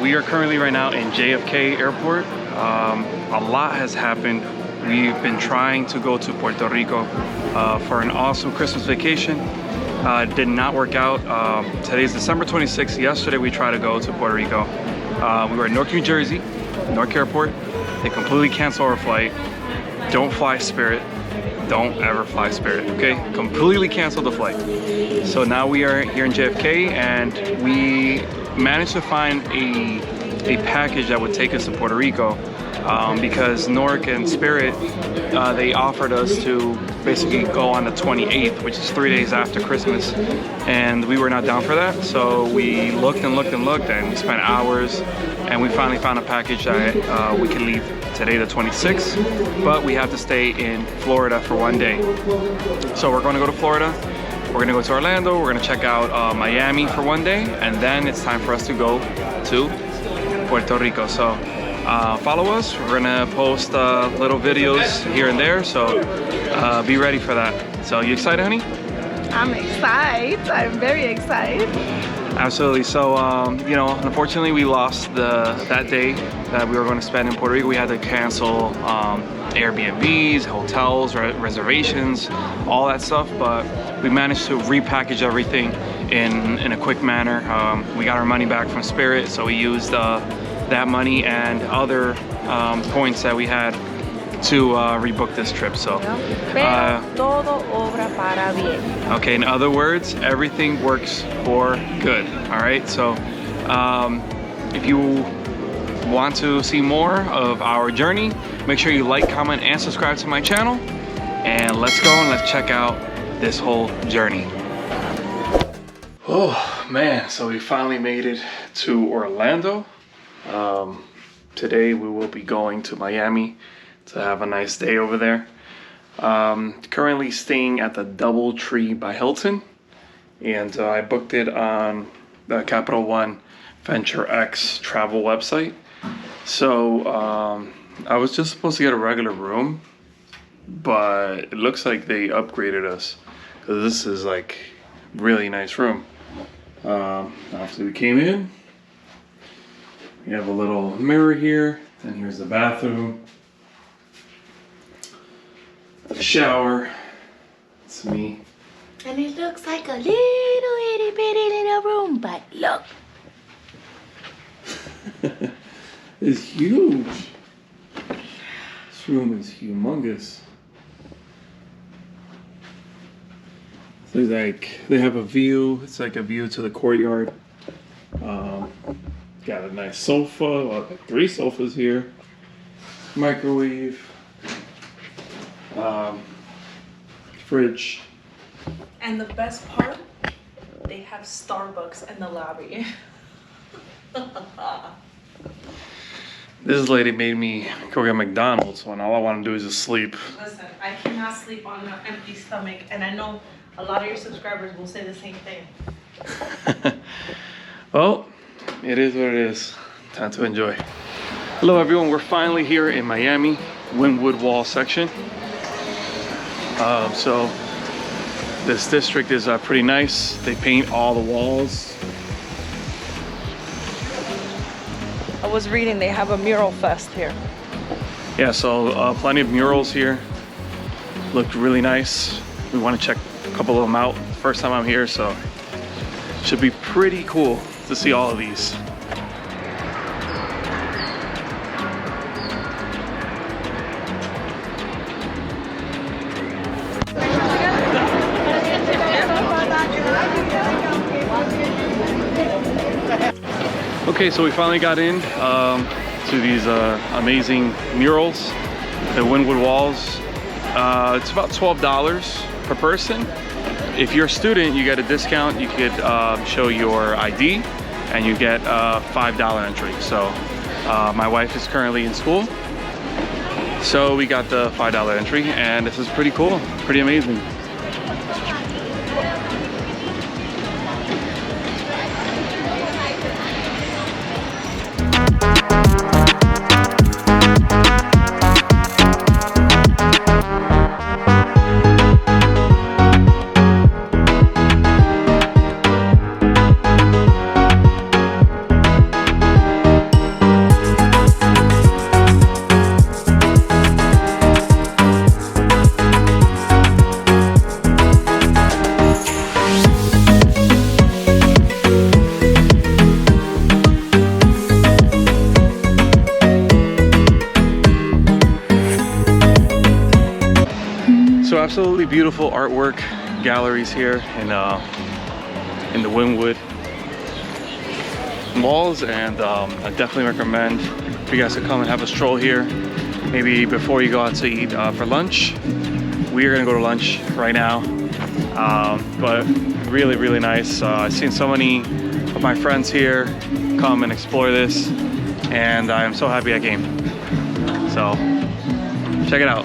we are currently right now in JFK Airport. A lot has happened. We've been trying to go to Puerto Rico for an awesome Christmas vacation. It did not work out. Today's December 26th. Yesterday we tried to go to Puerto Rico. We were in Newark, New Jersey, Newark Airport. They completely canceled our flight. Don't fly Spirit. Don't ever fly Spirit, okay? Completely canceled the flight. So now we are here in JFK and we managed to find a package that would take us to Puerto Rico because Newark and Spirit, they offered us to basically go on the 28th, which is 3 days after Christmas. And we were not down for that. So we looked and looked and looked and we spent hours and we finally found a package that we can leave today the 26th, but we have to stay in Florida for 1 day. So we're going to go to Florida, we're going to go to Orlando, we're going to check out Miami for 1 day, and then it's time for us to go to Puerto Rico. So follow us, we're going to post little videos here and there, so be ready for that. So you excited, honey? I'm excited. I'm very excited. Absolutely. So, you know, unfortunately, we lost that day that we were going to spend in Puerto Rico. We had to cancel Airbnbs, hotels, reservations, all that stuff. But we managed to repackage everything in a quick manner. We got our money back from Spirit, so we used that money and other points that we had to rebook this trip. So todo obra para bien. okay, in other words, everything works for good. All right, so if you want to see more of our journey, make sure you like, comment, and subscribe to my channel, and let's go and let's check out this whole journey. Oh man, so we finally made it to Orlando. Today we will be going to Miami to have a nice day over there. Currently staying at the DoubleTree by Hilton, and I booked it on the Capital One Venture X travel website. So I was just supposed to get a regular room, but it looks like they upgraded us because this is like really nice room. After we came in, we have a little mirror here, and here's the bathroom. Shower. It's me. And it looks like a little itty bitty little room, but look. It's huge. This room is humongous. So it's like they have a view. It's like a view to the courtyard. Got a nice sofa. Well, like 3 sofas here. Microwave. Fridge. And the best part, they have Starbucks in the lobby. This lady made me go get McDonald's when all I want to do is just sleep. Listen, I cannot sleep on an empty stomach, and I know a lot of your subscribers will say the same thing. Well, it is what it is. Time to enjoy. Hello everyone, we're finally here in Miami, Wyndwood Wall section. So this district is pretty nice. They paint all the walls. I was reading they have a mural fest here. Yeah, so plenty of murals here. Looked really nice. We want to check a couple of them out. First time I'm here, so should be pretty cool to see all of these. Okay, so we finally got in to these amazing murals, the Wyndwood walls. It's about $12 per person. If you're a student, you get a discount. You could show your ID and you get a $5 entry. So my wife is currently in school, so we got the $5 entry, and this is pretty cool, pretty amazing. absolutely beautiful artwork galleries here in the Wyndwood malls, and I definitely recommend for you guys to come and have a stroll here. Maybe before you go out to eat for lunch. We are gonna go to lunch right now, but really, really nice. I've seen so many of my friends here come and explore this, and I'm so happy I came. So check it out.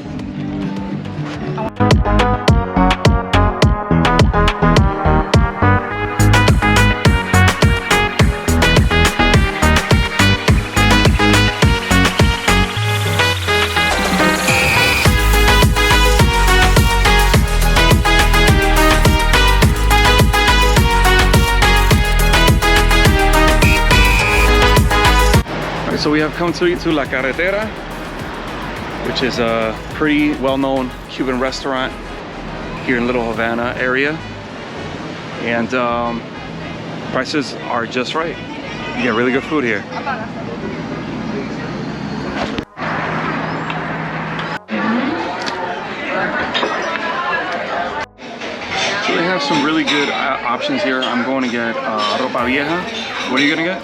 So we have come to La Carretera, which is a pretty well-known Cuban restaurant here in Little Havana area, and prices are just right. You get really good food here. So they have some really good options here. I'm going to get ropa vieja. What are you gonna get?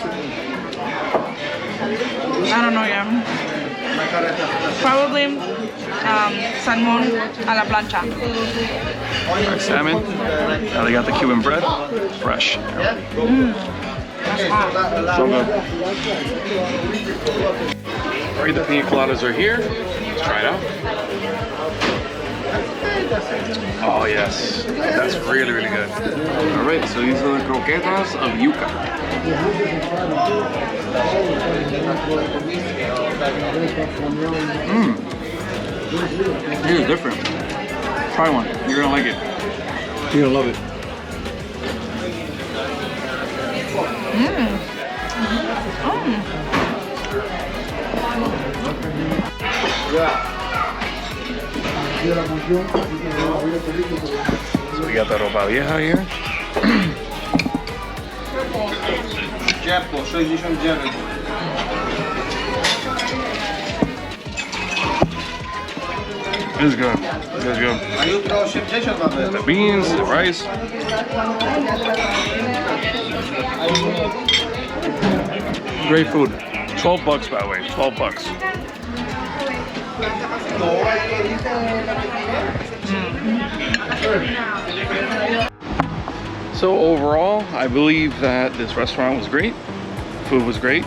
I don't know yet. Probably salmon a la plancha. Alright, salmon. Now they got the Cuban bread, fresh. So good. Alright, the pina coladas are here. Let's try it out. Oh yes, that's really, really good. Alright, so these are the croquetas of yuca. This is different. Try one. You're gonna like it. You're gonna love it. So we got the ropa vieja here. This is good. This is good. The beans, the rice. Great food. 12 bucks, by the way. 12 bucks. So overall, I believe that this restaurant was great. Food was great.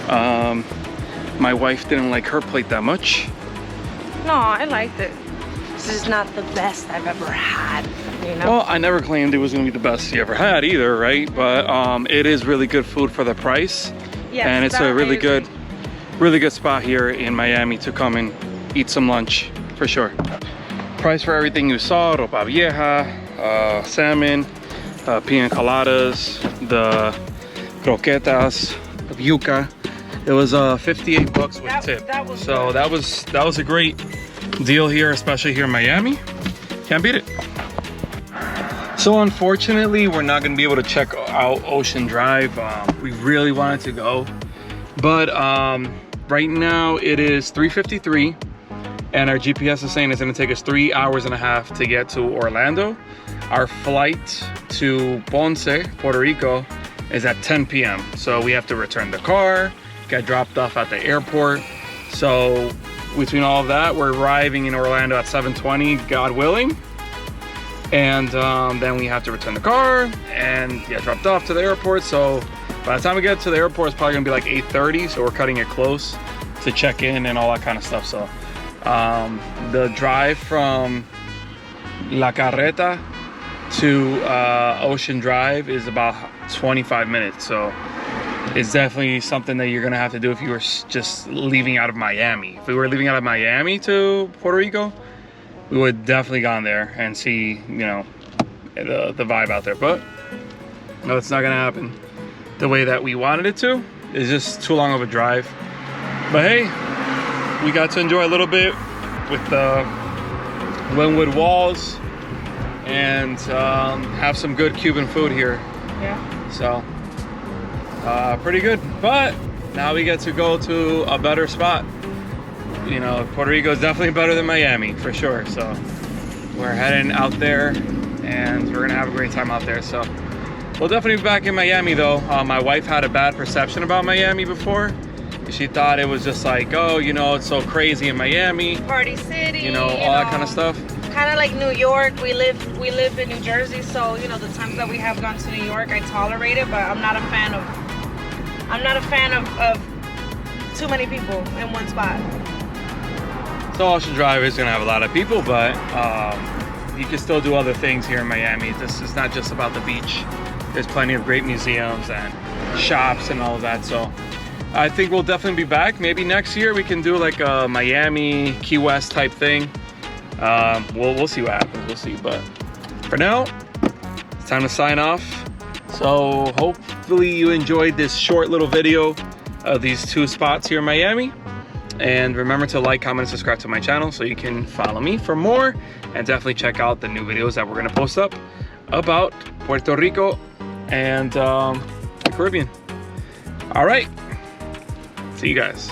My wife didn't like her plate that much. No, I liked it. This is not the best I've ever had, you know? Well, I never claimed it was gonna be the best you ever had either, right? But it is really good food for the price. Yes, and it's a really good spot here in Miami to come and eat some lunch, for sure. Price for everything you saw, ropa vieja, salmon, pina coladas, the croquetas of yuca. It was 58 bucks with tip. That was a great deal here, especially here in Miami. Can't beat it. So unfortunately, we're not gonna be able to check out Ocean Drive. We really wanted to go, but right now it is 3:53, and our GPS is saying it's gonna take us 3 hours and a half to get to Orlando. Our flight to Ponce, Puerto Rico, is at 10 p.m. So we have to return the car, get dropped off at the airport. So between all of that, we're arriving in Orlando at 7:20, God willing. And then we have to return the car and get dropped off to the airport. So by the time we get to the airport, it's probably gonna be like 8:30. So we're cutting it close to check in and all that kind of stuff. So the drive from La Carreta to Ocean Drive is about 25 minutes. So it's definitely something that you're gonna have to do if you were just leaving out of Miami. If we were leaving out of Miami to Puerto Rico, we would definitely gone there and see, you know, the vibe out there. But no, it's not gonna happen the way that we wanted it to. It's just too long of a drive. But hey, we got to enjoy a little bit with the Wyndwood walls and have some good Cuban food here. Yeah. So pretty good. But now we get to go to a better spot. You know, Puerto Rico is definitely better than Miami for sure. So we're heading out there and we're gonna have a great time out there. So we'll definitely be back in Miami though. My wife had a bad perception about Miami before. She thought it was just like, oh, you know, it's so crazy in Miami. Party city. You know, all that kind of stuff. Kind of like New York. We live in New Jersey, so you know the times that we have gone to New York, I tolerate it, but I'm not a fan of too many people in one spot. So Ocean Drive is gonna have a lot of people, but you can still do other things here in Miami. This is not just about the beach. There's plenty of great museums and shops and all of that. So I think we'll definitely be back. Maybe next year we can do like a Miami, Key West type thing. We'll see what happens. We'll see. But for now, it's time to sign off. So hopefully you enjoyed this short little video of these two spots here in Miami. And remember to like, comment, and subscribe to my channel so you can follow me for more. And definitely check out the new videos that we're gonna post up about Puerto Rico and the Caribbean. All right. See you guys.